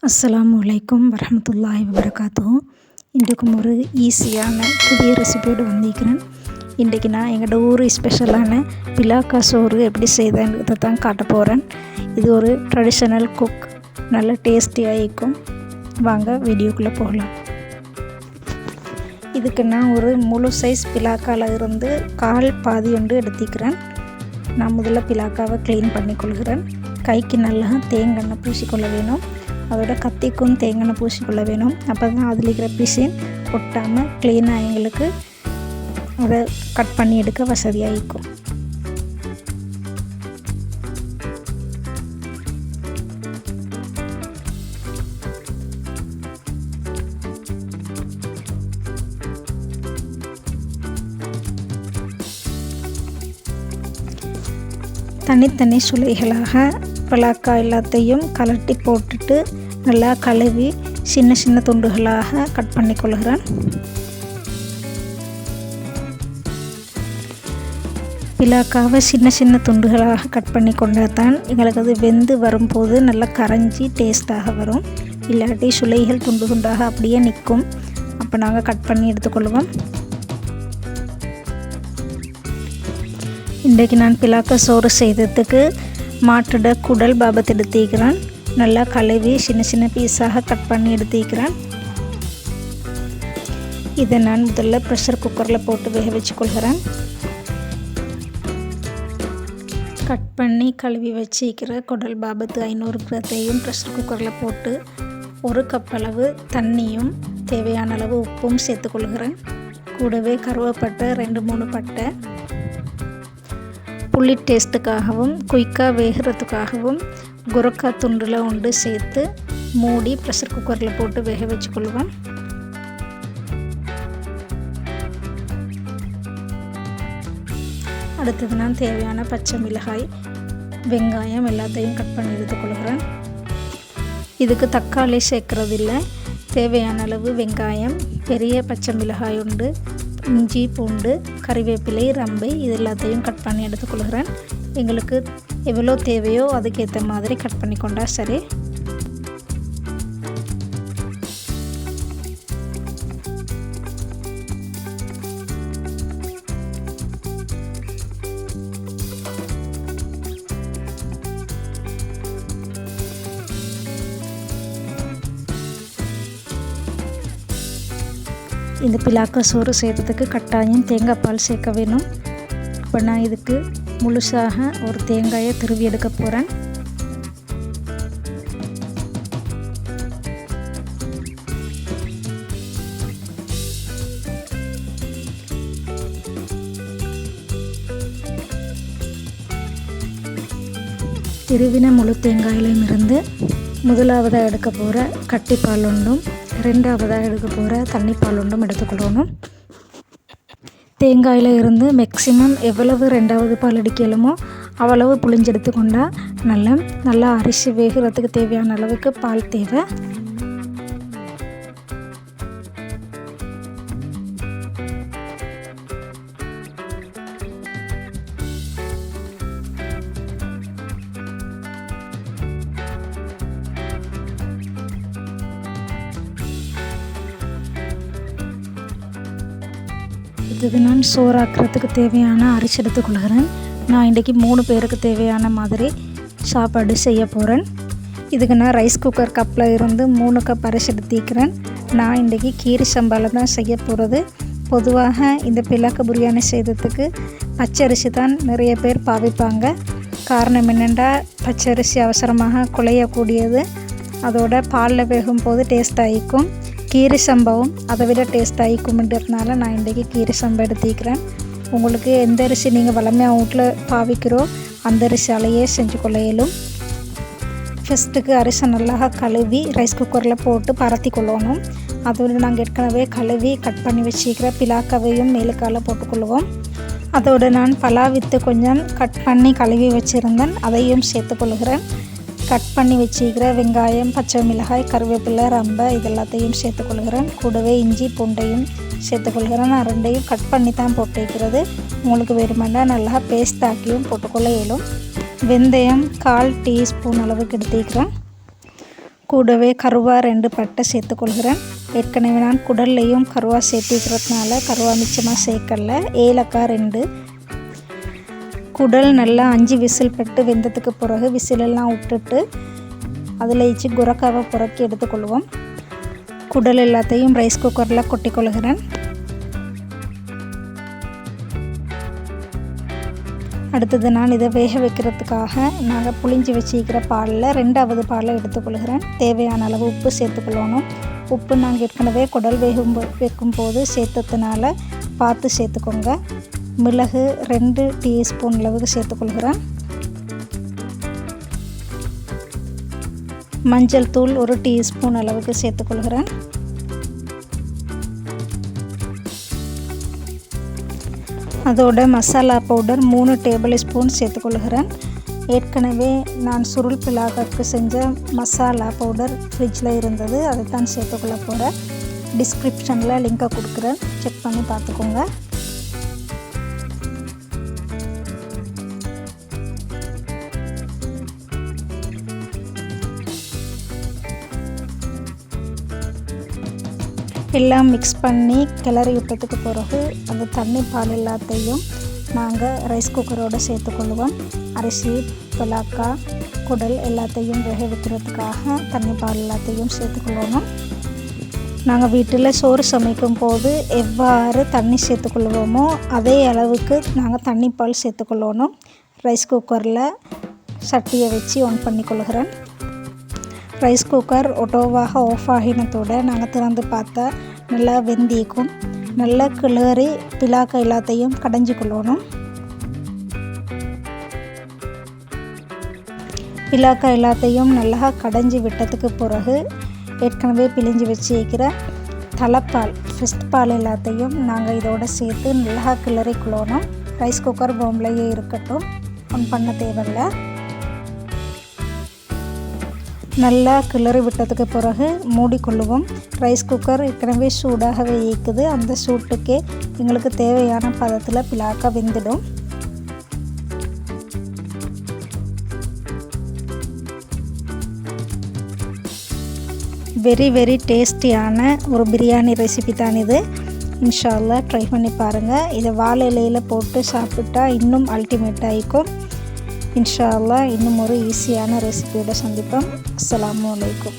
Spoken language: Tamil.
அஸ்ஸலாமு அலைக்கும் வரஹ்மத்துல்லாஹி வபரகாத்துஹு. இன்றைக்கும் ஒரு ஈஸியான புதிய ரெசிபியோடு வந்திருக்கிறேன். இன்றைக்கி நான் எங்களோட ஊர் ஸ்பெஷலான பிலாக்கா சோறு எப்படி செய்தேன்றதை தான் காட்ட போகிறேன். இது ஒரு ட்ரெடிஷ்னல் குக், நல்ல டேஸ்டியாக இருக்கும். வாங்க வீடியோக்குள்ளே போகலாம். இதுக்கு நான் ஒரு முழு சைஸ் பிலாக்காவில் இருந்து கால் பாதி ஒன்று எடுத்துக்கிறேன். நான் முதல்ல பிலாக்காவை க்ளீன் பண்ணிக்கொள்கிறேன். கைக்கு நல்லா தேங்காய் பூசிக்கொள்ள வேணும். அதோட கத்திக்கும் தேங்காய் பூசிக்கொள்ள வேணும். அப்போ தான் அதில் இருக்கிற பிசின் ஒட்டாமல் க்ளீனாக எங்களுக்கு அதை கட் பண்ணி எடுக்க வசதியாக இருக்கும். தனித்தனி சுளைகளாக பிலாக்கா எல்லாத்தையும் கலட்டி போட்டுட்டு நல்லா கழுவி சின்ன சின்ன துண்டுகளாக கட் பண்ணிக்கொள்கிறேன். பிலாக்காவை சின்ன சின்ன துண்டுகளாக கட் பண்ணி கொண்டால் தான் எங்களுக்கு அது வெந்து வரும்போது நல்லா கரைஞ்சி டேஸ்ட்டாக வரும். இல்லாட்டி சுளைகள் துண்டு துண்டாக அப்படியே நிற்கும். அப்போ நாங்கள் கட் பண்ணி எடுத்துக்கொள்வோம். இன்றைக்கு நான் பிலாக்கா சோறு செய்ததுக்கு மாட்டோட குடல் பாபத்து எடுத்துக்கிறேன். நல்லா கழுவி சின்ன சின்ன பீஸாக கட் பண்ணி எடுத்துக்கிறேன். இதை நான் முதல்ல ப்ரெஷர் குக்கரில் போட்டு வேக வச்சுக்கொள்கிறேன். கட் பண்ணி கழுவி வச்சுக்கிற குடல் பாபத்து 500 கிராத்தையும் ப்ரெஷர் குக்கரில் போட்டு 1 கப் அளவு தண்ணியும் தேவையான அளவு உப்பும் சேர்த்துக்கொள்கிறேன். கூடவே கருவேப்பட்டை 2-3 பட்டை, புளி டேஸ்ட்டுக்காகவும் குயிக்காக வேகிறதுக்காகவும் குரக்கா துண்டில் ஒன்று சேர்த்து மூடி ப்ரெஷர் குக்கரில் போட்டு வேக வச்சுக்கொள்வேன். அடுத்தது நான் தேவையான பச்சை மிளகாய், வெங்காயம் எல்லாத்தையும் கட் பண்ணி எடுத்துக்கொள்கிறேன். இதுக்கு தக்காளி சேர்க்குறதில்லை. தேவையான அளவு வெங்காயம், பெரிய பச்சை மிளகாய் உண்டு, இஞ்சி, பூண்டு, கறிவேப்பிலை, ரம்பை இது எல்லாத்தையும் கட் பண்ணி எடுத்துக்கொள்கிறேன். எங்களுக்கு எவ்வளோ தேவையோ அதுக்கேற்ற மாதிரி கட் பண்ணி கொண்டா சரி. இந்த பிலாக்கா சோறு செய்கிறதுக்கு கட்டாயம் தேங்காய் பால் சேர்க்க வேணும். இப்போ நான் இதுக்கு முழுசாக ஒரு தேங்காயை திருவி எடுக்க போகிறேன். திருவின முழு தேங்காயிலும் இருந்து முதலாவதாக எடுக்க போகிற கட்டிப்பால் ஒன்றும், 2ஆவதாக எடுக்க போகிற தண்ணிப்பால் ஒன்றும் எடுத்துக்கொள்ளணும். தேங்காயில் இருந்து மேக்ஸிமம் எவ்வளவு 2ஆவது பால் அடிக்கலுமோ அவ்வளவு புளிஞ்செடுத்து கொண்டால் நல்லா அரிசி வேகிறதுக்கு தேவையான அளவுக்கு பால் தேவை. இது நான் சோறாக்குறதுக்கு தேவையான அரிசி எடுத்துக்கொள்கிறேன். நான் இன்றைக்கி 3 பேருக்கு தேவையான மாதிரி சாப்பாடு செய்ய போகிறேன். இதுக்கு நான் ரைஸ் குக்கர் கப்பில் இருந்து 3 கப் அரிசி எடுத்துக்கிறேன். நான் இன்றைக்கி கீரி சம்பாவில் தான் செய்ய போகிறது. பொதுவாக இந்த பிலாக்கா பிரியாணி செய்கிறதுக்கு பச்சரிசி தான் நிறைய பேர் பாவிப்பாங்க. காரணம் என்னென்னா பச்சரிசி அவசரமாக குழையக்கூடியது, அதோட பாலில் வேகும் போது டேஸ்ட் ஆகிக்கும். கீரி சம்பாவும் அதை விட டேஸ்ட் ஆகிக்கும்ன்றதுனால நான் இன்றைக்கி கீரி சம்பா எடுத்துக்கிறேன். உங்களுக்கு எந்த அரிசி நீங்கள் வளமையாக வீட்டில் பாவிக்கிறோ அந்த அரிசியாலேயே செஞ்சு கொள்ள இயலும். ஃபஸ்ட்டுக்கு அரிசி நல்லா கழுவி ரைஸ் குக்கரில் போட்டு பரத்தி கொள்ளணும். அதோடு நாங்கள் ஏற்கனவே கழுவி கட் பண்ணி வச்சுக்கிற பிலாக்காவையும் மேலுக்கால போட்டுக்கொள்வோம். அதோடு நான் பலாவித்து கொஞ்சம் கட் பண்ணி கழுவி வச்சுருந்தேன், அதையும் சேர்த்துக்கொள்கிறேன். கட் பண்ணி வச்சுக்கிற வெங்காயம், பச்சை மிளகாய், கருவேப்பிலை, ரம்பை இதெல்லாத்தையும் சேர்த்துக்கொள்கிறேன். கூடவே இஞ்சி பூண்டையும் சேர்த்துக்கொள்கிறேன். நான் 2ஐயும் கட் பண்ணி தான் போட்டு வைக்கிறது. உங்களுக்கு வேணுமெண்டா நல்லா பேஸ்ட் ஆக்கியும் போட்டுக்கொள்ள இயலும். வெந்தயம் 1/4 டீஸ்பூன் அளவுக்கு எடுத்துக்கிறேன். கூடவே கருவா 2 பட்டை சேர்த்துக்கொள்கிறேன். ஏற்கனவே நான் குடல்லையும் கருவா சேர்த்திக்கிறதுனால கருவா மிச்சமாக சேர்க்கல. ஏலக்காய் 2. குடல் நல்லா 5 விசில் பட்டு வெந்ததுக்கு பிறகு விசிலெல்லாம் விட்டுட்டு அதில் வச்சு குரக்காவை புறக்கி எடுத்துக்கொள்வோம். குடல் எல்லாத்தையும் ரைஸ் குக்கரில் கொட்டிக்கொள்கிறேன். அடுத்தது நான் இதை வேக வைக்கிறதுக்காக நாங்கள் புளிஞ்சி வச்சுக்கிற பாலில் 2வது பாலை எடுத்துக்கொள்கிறேன். தேவையான அளவு உப்பு சேர்த்துக்கொள்ளணும். உப்பு நாங்கள் ஏற்கனவே குடல் வைக்கும்போது சேர்த்ததுனால பார்த்து சேர்த்துக்கோங்க. மிளகு 2 டீஸ்பூன் அளவுக்கு சேர்த்துக்கொள்கிறேன். மஞ்சள் தூள் 1 டீஸ்பூன் அளவுக்கு சேர்த்துக்கொள்கிறேன். அதோட மசாலா பவுடர் 3 டேபிள் ஸ்பூன் சேர்த்துக்கொள்கிறேன். ஏற்கனவே நான் சுருள் பிலாக்காவுக்கு செஞ்ச மசாலா பவுடர் ஃப்ரிட்ஜில் இருந்தது, அதை தான் சேர்த்துக்கொள்ள போகிறேன். டிஸ்கிரிப்ஷனில் லிங்கை கொடுக்குறேன், செக் பண்ணி பார்த்துக்கோங்க. எல்லாம் மிக்ஸ் பண்ணி கிளறி விட்டதுக்கு பிறகு அந்த தண்ணி பால் எல்லாத்தையும் நாங்கள் ரைஸ் குக்கரோடு சேர்த்துக்கொள்வோம். அரிசி, பிலாக்கா, குடல் எல்லாத்தையும் வேக வைக்கிறதுக்காக தண்ணி பால் எல்லாத்தையும் சேர்த்துக்கொள்ளணும். நாங்கள் வீட்டில் சோறு சமைக்கும் போது எவ்வாறு தண்ணி சேர்த்துக்கொள்வோமோ அதே அளவுக்கு நாங்கள் தண்ணி பால் சேர்த்துக்கொள்ளணும். ரைஸ் குக்கரில் சட்டியை வச்சு ஆன் பண்ணிக்கொள்கிறேன். ரைஸ் குக்கர் ஆட்டோவாக ஆஃப் ஆகினத்தோடு நாங்கள் திறந்து பார்த்தா நல்லா வெந்திக்கும். நல்லா கிளறி பிலாக்கா எல்லாத்தையும் கடைஞ்சி கொள்ளணும். பிலாக்கா எல்லாத்தையும் நல்லா கடைஞ்சி விட்டதுக்கு பிறகு ஏற்கனவே பிழிஞ்சு வச்சுக்கிற தலைப்பால், ஃபஸ்ட் பால் எல்லாத்தையும் நாங்கள் இதோடு சேர்த்து நல்லா கிளறி கொள்ளணும். ரைஸ் குக்கர் பாம்லேயே இருக்கட்டும், ஆன் பண்ண தேவையில்லை. நல்லா கிளறி விட்டதுக்கு பிறகு மூடிக்கொள்ளுவோம். ரைஸ் குக்கர் ஏற்கனவே சூடாகவே இருக்குது. அந்த சூட்டுக்கே எங்களுக்கு தேவையான பதத்தில் பிலாக்கா வெந்துடும். வெரி டேஸ்டியான ஒரு பிரியாணி ரெசிபி தான் இது. இன்ஷா அல்லாஹ் ட்ரை பண்ணி பாருங்கள். இதை வாழை இலையில் போட்டு சாப்பிட்டா இன்னும் அல்டிமேட்டாக இருக்கும். இன்ஷா அல்லாஹ் இன்னும் ஒரு ஈஸியான ரெசிபியோட சந்திப்போம். அஸ்ஸலாமு அலைக்கும்.